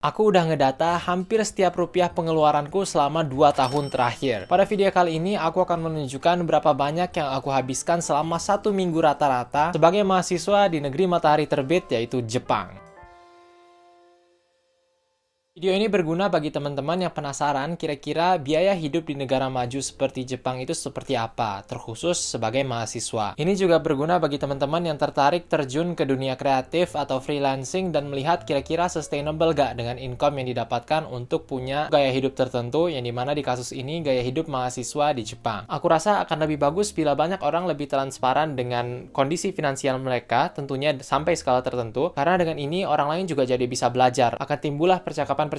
Aku udah ngedata hampir setiap rupiah pengeluaranku selama 2 tahun terakhir. Pada video kali ini, aku akan menunjukkan berapa banyak yang aku habiskan selama 1 minggu rata-rata sebagai mahasiswa di negeri matahari terbit, yaitu Jepang. Video ini berguna bagi teman-teman yang penasaran kira-kira biaya hidup di negara maju seperti Jepang itu seperti apa, terkhusus sebagai mahasiswa. Ini juga berguna bagi teman-teman yang tertarik terjun ke dunia kreatif atau freelancing dan melihat kira-kira sustainable gak dengan income yang didapatkan untuk punya gaya hidup tertentu, yang dimana di kasus ini gaya hidup mahasiswa di Jepang. Aku rasa akan lebih bagus bila banyak orang lebih transparan dengan kondisi finansial mereka, tentunya sampai skala tertentu, karena dengan ini orang lain juga jadi bisa belajar. Akan timbullah percakapan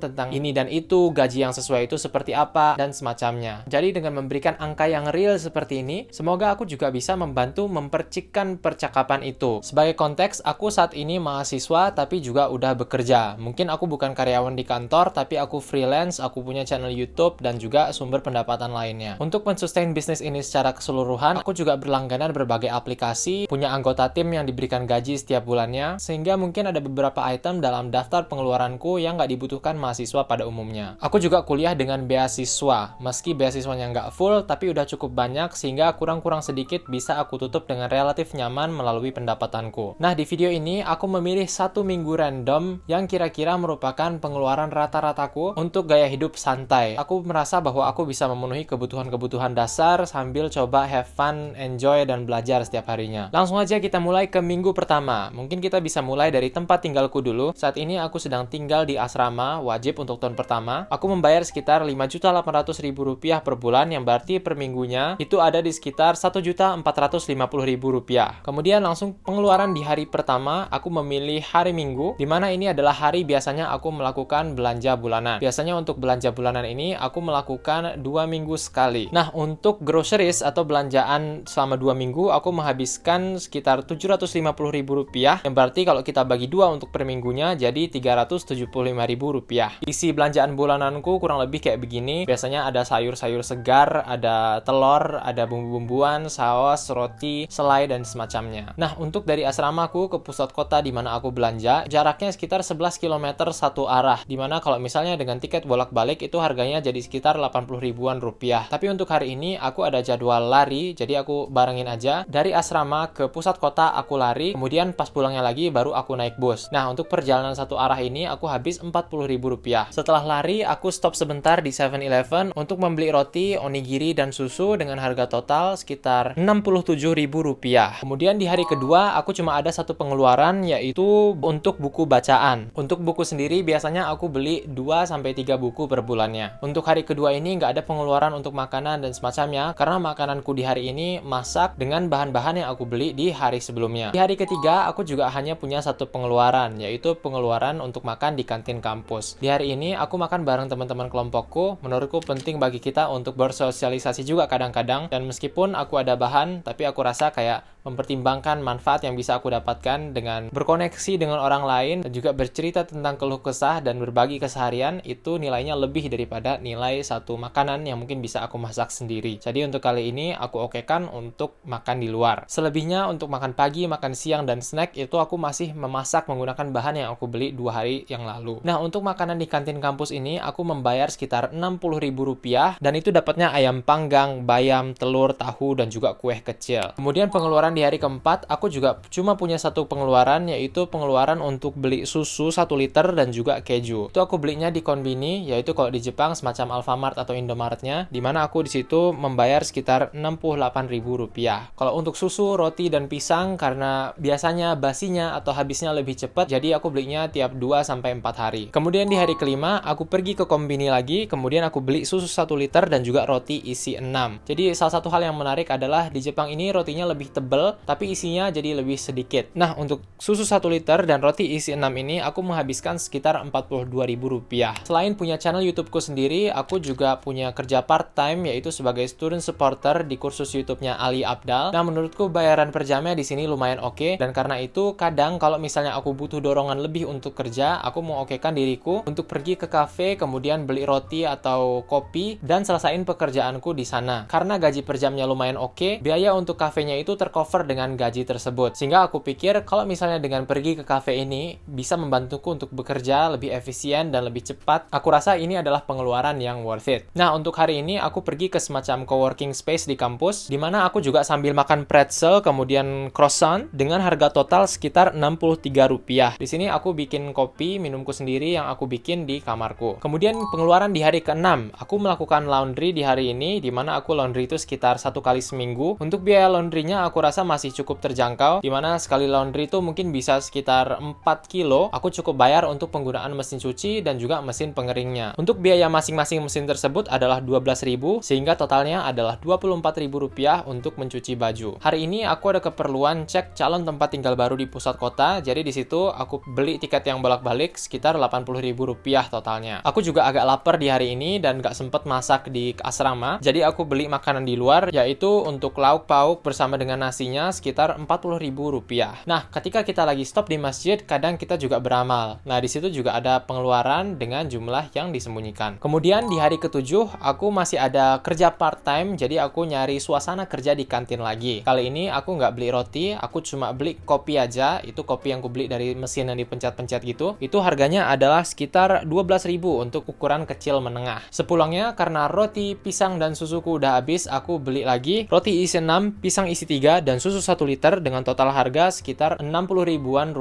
tentang ini dan itu, gaji yang sesuai itu seperti apa, dan semacamnya. Jadi dengan memberikan angka yang real seperti ini, semoga aku juga bisa membantu mempercikkan percakapan itu. Sebagai konteks, aku saat ini mahasiswa tapi juga udah bekerja. Mungkin aku bukan karyawan di kantor, tapi aku freelance, aku punya channel YouTube, dan juga sumber pendapatan lainnya. Untuk mensustain bisnis ini secara keseluruhan, aku juga berlangganan berbagai aplikasi, punya anggota tim yang diberikan gaji setiap bulannya, sehingga mungkin ada beberapa item dalam daftar pengeluaranku yang nggak dibutuhkan mahasiswa pada umumnya. Aku juga kuliah dengan beasiswa, meski beasiswanya nggak full, tapi udah cukup banyak sehingga kurang-kurang sedikit bisa aku tutup dengan relatif nyaman melalui pendapatanku. Nah, di video ini aku memilih 1 minggu random yang kira-kira merupakan pengeluaran rata-rataku untuk gaya hidup santai. Aku merasa bahwa aku bisa memenuhi kebutuhan-kebutuhan dasar sambil coba have fun, enjoy, dan belajar setiap harinya. Langsung aja kita mulai ke minggu pertama. Mungkin kita bisa mulai dari tempat tinggalku dulu. Saat ini aku sedang tinggal di asrama, wajib untuk tahun pertama. Aku membayar sekitar Rp5.800.000 per bulan, yang berarti per minggunya itu ada di sekitar Rp1.450.000. Kemudian langsung pengeluaran di hari pertama, aku memilih hari Minggu, di mana ini adalah hari biasanya aku melakukan belanja bulanan. Biasanya untuk belanja bulanan ini aku melakukan 2 minggu sekali. Nah, untuk groceries atau belanjaan selama 2 minggu, aku menghabiskan sekitar Rp750.000, yang berarti kalau kita bagi 2 untuk per minggunya jadi Rp375.000. Isi belanjaan bulananku kurang lebih kayak begini. Biasanya ada sayur-sayur segar, ada telur, ada bumbu-bumbuan, saus, roti, selai, dan semacamnya. Nah, untuk dari asramaku ke pusat kota di mana aku belanja, jaraknya sekitar 11 km satu arah, di mana kalau misalnya dengan tiket bolak-balik itu harganya jadi sekitar 80 ribuan rupiah. Tapi untuk hari ini aku ada jadwal lari, jadi aku barengin aja dari asrama ke pusat kota aku lari, kemudian pas pulangnya lagi baru aku naik bus. Nah, untuk perjalanan satu arah ini aku habis Rp40.000. Setelah lari, aku stop sebentar di 7-Eleven untuk membeli roti, onigiri, dan susu dengan harga total sekitar Rp67.000. Kemudian di hari kedua, aku cuma ada satu pengeluaran, yaitu untuk buku bacaan. Untuk buku sendiri, biasanya aku beli 2-3 buku per bulannya. Untuk hari kedua ini nggak ada pengeluaran untuk makanan dan semacamnya, karena makananku di hari ini masak dengan bahan-bahan yang aku beli di hari sebelumnya. Di hari ketiga, aku juga hanya punya satu pengeluaran, yaitu pengeluaran untuk makan di kantin kampus. Di hari ini aku makan bareng teman-teman kelompokku. Menurutku penting bagi kita untuk bersosialisasi juga kadang-kadang, dan meskipun aku ada bahan, tapi aku rasa kayak mempertimbangkan manfaat yang bisa aku dapatkan dengan berkoneksi dengan orang lain dan juga bercerita tentang keluh kesah dan berbagi keseharian, itu nilainya lebih daripada nilai satu makanan yang mungkin bisa aku masak sendiri. Jadi untuk kali ini aku okekan untuk makan di luar. Selebihnya untuk makan pagi, makan siang, dan snack itu aku masih memasak menggunakan bahan yang aku beli 2 hari yang lalu. Nah, untuk makanan di kantin kampus ini aku membayar sekitar Rp60.000, dan itu dapatnya ayam panggang, bayam, telur, tahu, dan juga kue kecil. Kemudian pengeluaran di hari keempat, aku juga cuma punya satu pengeluaran, yaitu pengeluaran untuk beli susu 1 liter dan juga keju. Itu aku belinya di konbini, yaitu kalau di Jepang semacam Alfamart atau Indomaretnya, di mana aku di situ membayar sekitar Rp68.000. Kalau untuk susu, roti, dan pisang, karena biasanya basinya atau habisnya lebih cepat, jadi aku belinya tiap 2-4 hari. Kemudian di hari kelima, aku pergi ke konbini lagi, kemudian aku beli susu 1 liter dan juga roti isi 6. Jadi salah satu hal yang menarik adalah di Jepang ini rotinya lebih tebal, tapi isinya jadi lebih sedikit. Nah, untuk susu 1 liter dan roti isi 6 ini, aku menghabiskan sekitar Rp42.000. Selain punya channel YouTubeku sendiri, aku juga punya kerja part-time, yaitu sebagai student supporter di kursus YouTube-nya Ali Abdal. Nah, menurutku bayaran per jamnya di sini lumayan oke, dan karena itu kadang kalau misalnya aku butuh dorongan lebih untuk kerja, aku mengokekan diriku untuk pergi ke kafe, kemudian beli roti atau kopi, dan selesain pekerjaanku di sana. Karena gaji per jamnya lumayan oke, biaya untuk kafenya itu tercover tercover dengan gaji tersebut. Sehingga aku pikir kalau misalnya dengan pergi ke cafe ini bisa membantuku untuk bekerja lebih efisien dan lebih cepat, aku rasa ini adalah pengeluaran yang worth it. Nah, untuk hari ini aku pergi ke semacam coworking space di kampus, di mana aku juga sambil makan pretzel, kemudian croissant dengan harga total sekitar Rp63. Di sini aku bikin kopi, minumku sendiri yang aku bikin di kamarku. Kemudian pengeluaran di hari ke-6, aku melakukan laundry di hari ini, di mana aku laundry itu sekitar 1 kali seminggu. Untuk biaya laundrynya aku rasa masih cukup terjangkau, di mana sekali laundry itu mungkin bisa sekitar 4 kilo. Aku cukup bayar untuk penggunaan mesin cuci dan juga mesin pengeringnya. Untuk biaya masing-masing mesin tersebut adalah Rp12.000, sehingga totalnya adalah Rp24.000 untuk mencuci baju. Hari ini aku ada keperluan cek calon tempat tinggal baru di pusat kota, jadi di situ aku beli tiket yang bolak-balik sekitar Rp80.000 totalnya. Aku juga agak lapar di hari ini dan gak sempet masak di asrama, jadi aku beli makanan di luar, yaitu untuk lauk pauk bersama dengan nasinya sekitar Rp40.000. Nah, ketika kita lagi stop di masjid, kadang kita juga beramal. Nah, di situ juga ada pengeluaran dengan jumlah yang disembunyikan. Kemudian di hari ke-7, aku masih ada kerja part-time, jadi aku nyari suasana kerja di kantin lagi. Kali ini aku nggak beli roti, aku cuma beli kopi aja. Itu kopi yang aku beli dari mesin yang dipencet-pencet gitu. Itu harganya adalah sekitar Rp12.000 untuk ukuran kecil menengah. Sepulangnya, karena roti, pisang, dan susuku udah habis, aku beli lagi roti isi 6, pisang isi 3, dan susu 1 liter dengan total harga sekitar Rp60.000-an.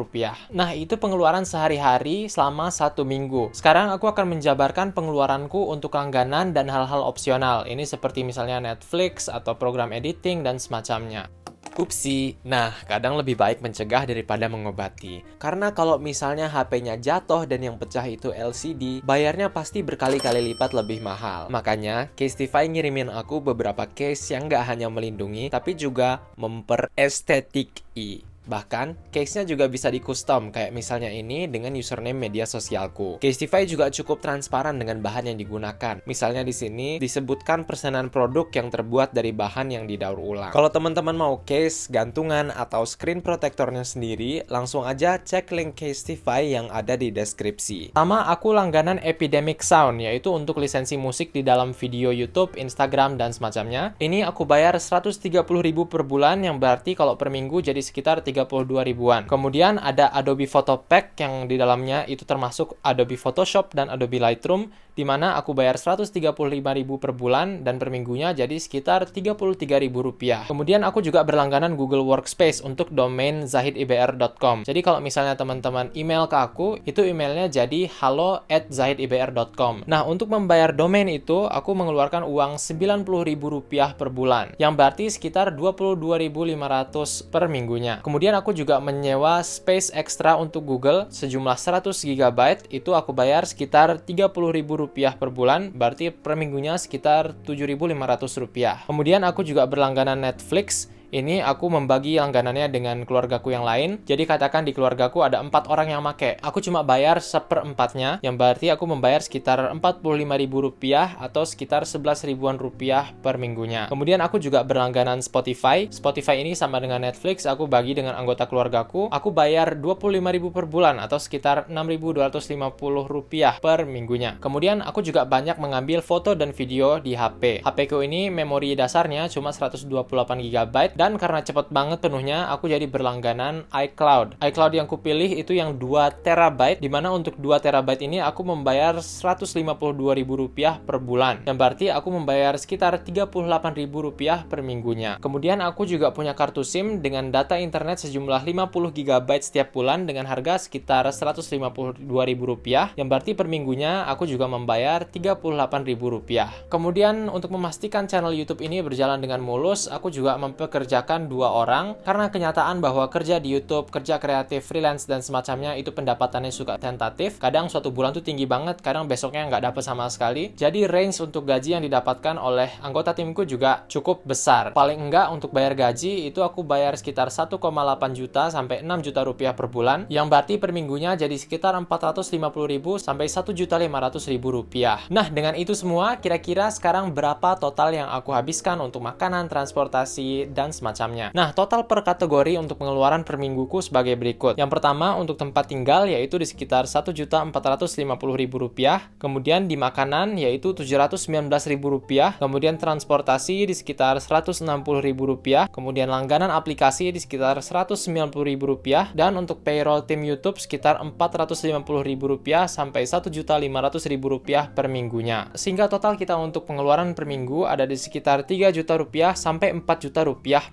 Nah, itu pengeluaran sehari-hari selama 1 minggu. Sekarang aku akan menjabarkan pengeluaranku untuk langganan dan hal-hal opsional. Ini seperti misalnya Netflix atau program editing dan semacamnya. Upsi, nah kadang lebih baik mencegah daripada mengobati. Karena kalau misalnya HP-nya jatuh dan yang pecah itu LCD, bayarnya pasti berkali-kali lipat lebih mahal. Makanya, Casetify ngirimin aku beberapa case yang nggak hanya melindungi, tapi juga memperestetik-i. Bahkan, case-nya juga bisa di-custom, kayak misalnya ini dengan username media sosialku. Casetify juga cukup transparan dengan bahan yang digunakan. Misalnya di sini disebutkan persenan produk yang terbuat dari bahan yang didaur ulang. Kalau teman-teman mau case, gantungan, atau screen protectornya sendiri, langsung aja cek link Casetify yang ada di deskripsi. Pertama, aku langganan Epidemic Sound, yaitu untuk lisensi musik di dalam video YouTube, Instagram, dan semacamnya. Ini aku bayar Rp130.000 per bulan, yang berarti kalau per minggu jadi sekitar 32.000-an. Kemudian ada Adobe Photo Pack yang di dalamnya itu termasuk Adobe Photoshop dan Adobe Lightroom, di mana aku bayar Rp135.000 per bulan dan per minggunya jadi sekitar Rp33.000. Kemudian aku juga berlangganan Google Workspace untuk domain zahidibr.com. Jadi kalau misalnya teman-teman email ke aku, itu emailnya jadi halo@zahidibr.com. Nah, untuk membayar domain itu, aku mengeluarkan uang Rp90.000 per bulan, yang berarti sekitar Rp22.500 per minggunya. Kemudian aku juga menyewa space ekstra untuk Google sejumlah 100 GB, itu aku bayar sekitar Rp30.000 per bulan, berarti per minggunya sekitar Rp7.500. Kemudian aku juga berlangganan Netflix. Ini aku membagi langganannya dengan keluargaku yang lain. Jadi katakan di keluargaku ada 4 orang yang make. Aku cuma bayar 1/4-nya, yang berarti aku membayar sekitar Rp45.000 atau sekitar Rp11.000-an per minggunya. Kemudian aku juga berlangganan Spotify. Spotify ini sama dengan Netflix, aku bagi dengan anggota keluargaku. Aku bayar Rp25.000 per bulan atau sekitar Rp6.250 per minggunya. Kemudian aku juga banyak mengambil foto dan video di HP. HP-ku ini memori dasarnya cuma 128 GB, dan karena cepet banget penuhnya, aku jadi berlangganan iCloud. iCloud yang kupilih itu yang 2 TB, dimana untuk 2 TB ini aku membayar Rp152.000 per bulan, yang berarti aku membayar sekitar Rp38.000 per minggunya. Kemudian aku juga punya kartu SIM dengan data internet sejumlah 50 GB setiap bulan dengan harga sekitar Rp152.000, yang berarti per minggunya aku juga membayar Rp38.000. Kemudian untuk memastikan channel YouTube ini berjalan dengan mulus, aku juga mempekerjakan 2 orang, karena kenyataan bahwa kerja di YouTube, kerja kreatif, freelance, dan semacamnya itu pendapatannya suka tentatif. Kadang suatu bulan tuh tinggi banget, kadang besoknya nggak dapet sama sekali. Jadi range untuk gaji yang didapatkan oleh anggota timku juga cukup besar. Paling enggak untuk bayar gaji itu aku bayar sekitar 1,8 juta sampai 6 juta rupiah per bulan, yang berarti per minggunya jadi sekitar 450.000 sampai 1.500.000 rupiah. Nah, dengan itu semua, kira-kira sekarang berapa total yang aku habiskan untuk makanan, transportasi, dan semacamnya. Nah, total per kategori untuk pengeluaran per mingguku sebagai berikut. Yang pertama, untuk tempat tinggal yaitu di sekitar Rp1.450.000, kemudian di makanan yaitu Rp719.000, kemudian transportasi di sekitar Rp160.000, kemudian langganan aplikasi di sekitar Rp190.000, dan untuk payroll tim YouTube sekitar Rp450.000 sampai Rp1.500.000 per minggunya. Sehingga total kita untuk pengeluaran per minggu ada di sekitar Rp3 juta sampai Rp4 juta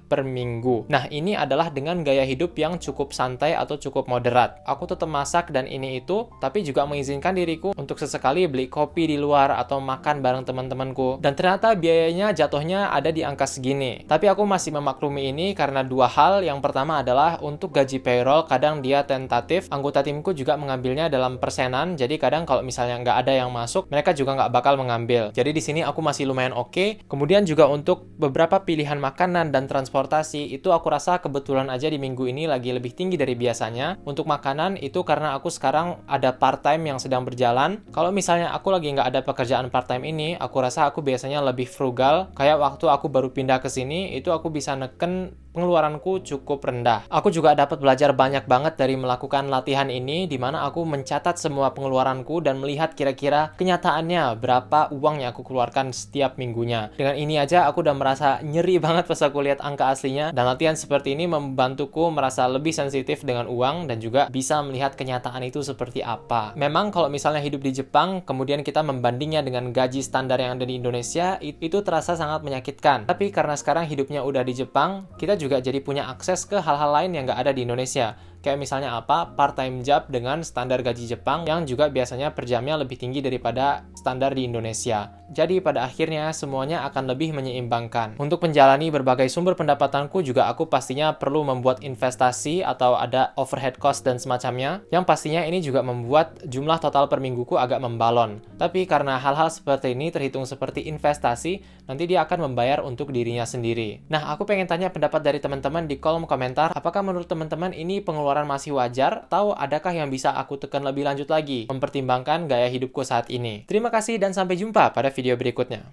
per minggu. Nah, ini adalah dengan gaya hidup yang cukup santai atau cukup moderat. Aku tetap masak dan ini itu, tapi juga mengizinkan diriku untuk sesekali beli kopi di luar atau makan bareng teman-temanku. Dan ternyata biayanya jatuhnya ada di angka segini. Tapi aku masih memaklumi ini karena dua hal. Yang pertama adalah untuk gaji payroll, kadang dia tentatif. Anggota timku juga mengambilnya dalam persenan, jadi kadang kalau misalnya nggak ada yang masuk, mereka juga nggak bakal mengambil. Jadi di sini aku masih lumayan oke. Kemudian juga untuk beberapa pilihan makanan dan transportasi, itu aku rasa kebetulan aja di minggu ini lagi lebih tinggi dari biasanya. Untuk makanan itu karena aku sekarang ada part-time yang sedang berjalan. Kalau misalnya aku lagi nggak ada pekerjaan part-time ini, aku rasa aku biasanya lebih frugal. Kayak waktu aku baru pindah ke sini, itu aku bisa neken pengeluaranku cukup rendah. Aku juga dapat belajar banyak banget dari melakukan latihan ini, di mana aku mencatat semua pengeluaranku dan melihat kira-kira kenyataannya berapa uang yang aku keluarkan setiap minggunya. Dengan ini aja aku udah merasa nyeri banget pas aku lihat angka aslinya, dan latihan seperti ini membantuku merasa lebih sensitif dengan uang dan juga bisa melihat kenyataan itu seperti apa. Memang kalau misalnya hidup di Jepang, kemudian kita membandingnya dengan gaji standar yang ada di Indonesia, itu terasa sangat menyakitkan. Tapi karena sekarang hidupnya udah di Jepang, kita juga jadi punya akses ke hal-hal lain yang nggak ada di Indonesia. Kayak misalnya apa? Part-time job dengan standar gaji Jepang yang juga biasanya per jamnya lebih tinggi daripada standar di Indonesia. Jadi pada akhirnya semuanya akan lebih menyeimbangkan. Untuk menjalani berbagai sumber pendapatanku juga aku pastinya perlu membuat investasi atau ada overhead cost dan semacamnya, yang pastinya ini juga membuat jumlah total per mingguku agak membalon. Tapi karena hal-hal seperti ini terhitung seperti investasi, nanti dia akan membayar untuk dirinya sendiri. Nah, aku pengen tanya pendapat dari teman-teman di kolom komentar, apakah menurut teman-teman ini pengeluaran masih wajar, atau adakah yang bisa aku tekan lebih lanjut lagi mempertimbangkan gaya hidupku saat ini? Terima kasih dan sampai jumpa pada video berikutnya.